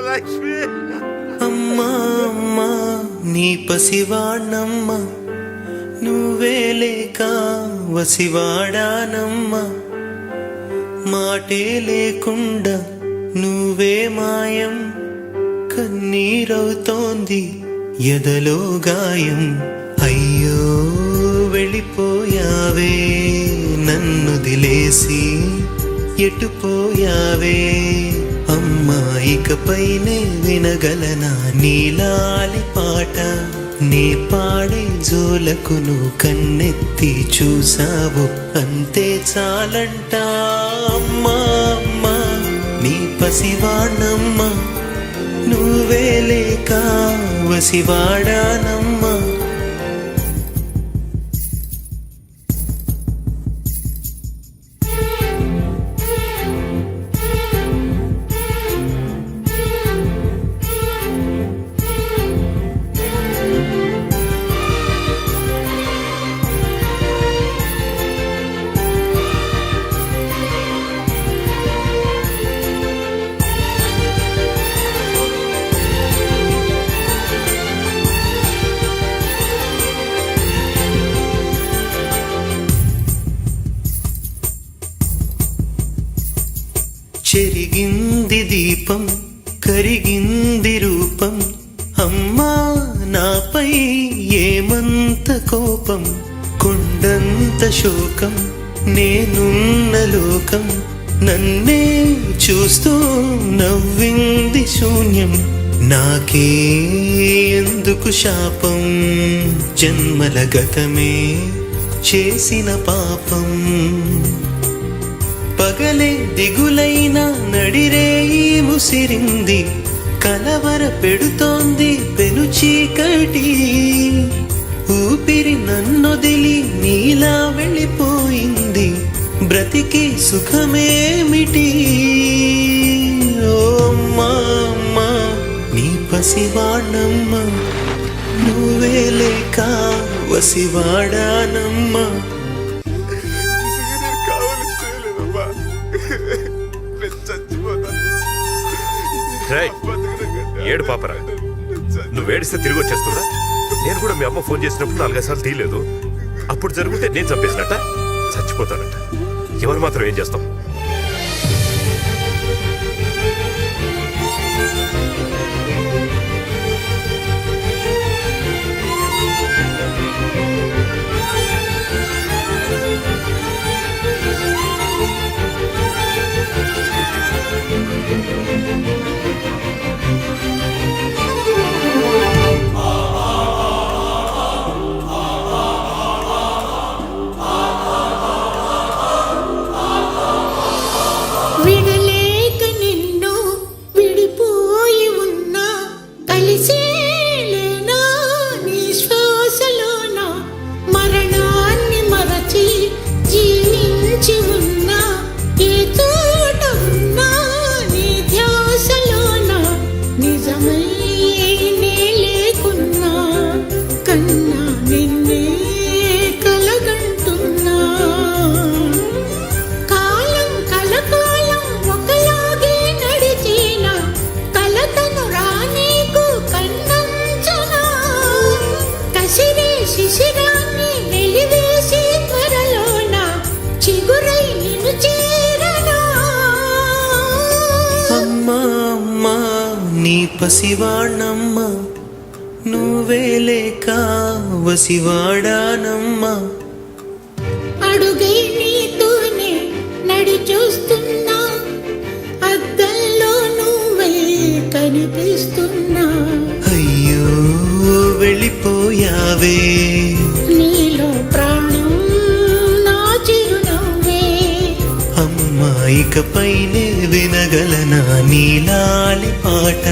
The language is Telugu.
లక్ష్మి అమ్మా అమ్మా నీ పసివాణ్ణమ్మా నువ్వే లేక వసివాడానమ్మా మాటే లేకుండా నువ్వే మాయం కన్నీరవుతోంది ఎదలో గాయం అయ్యో వెళ్ళిపోయావే నన్ను దిలేసి ఎటుపోయావే అమ్మా ఇకపైనే వినగలనా నీలాలి పాట నీ పాడే జోలకు నువ్వు కన్నెత్తి చూసావు అంతే చాలంట అమ్మా అమ్మా నీ పసివాణమ్మా నువ్వే లేక వసివాడానమ్మా చెరిగింది దీపం కరిగింది రూపం అమ్మా నాపై ఏమంత కోపం కొండంత శోకం నేనున్న లోకం నన్నే చూస్తూ నవ్వింది శూన్యం నాకే ఎందుకు శాపం జన్మల గతమే చేసిన పాపం పగలే దిగులైన నడిరేయి ముసిరింది కలవర పెడుతోంది పెను చీకటి ఊపిరి నన్నొదిలి నీలా వెళ్ళిపోయింది బ్రతికి సుఖమేమిటి ఓ అమ్మా అమ్మా నీ పసివాణమ్మా నువ్వే లేక వసివాడానమ్మా ఏడు పాపరా నువ్వు ఏడిస్తే తిరిగి వచ్చేస్తున్నా నేను కూడా మీ అమ్మ ఫోన్ చేసినప్పుడు 4-5 సార్లు తీయలేదు అప్పుడు జరుగుతే నేను చంపేసినట్ట చచ్చిపోతానట ఎవరు మాత్రం ఏం చేస్తాం నీ పసివాణమ్మా నువ్వే లేక వసివాడానమ్మా అడుగై నీతోనే నడి చూస్తున్నా అద్దంలో నువ్వే కనిపిస్తున్నా అయ్యో వెళ్ళిపోయావే నీలో ప్రాణం నా చిరునవ్వే అమ్మా ఇకపైనే వినగలనా నీలాలి పాట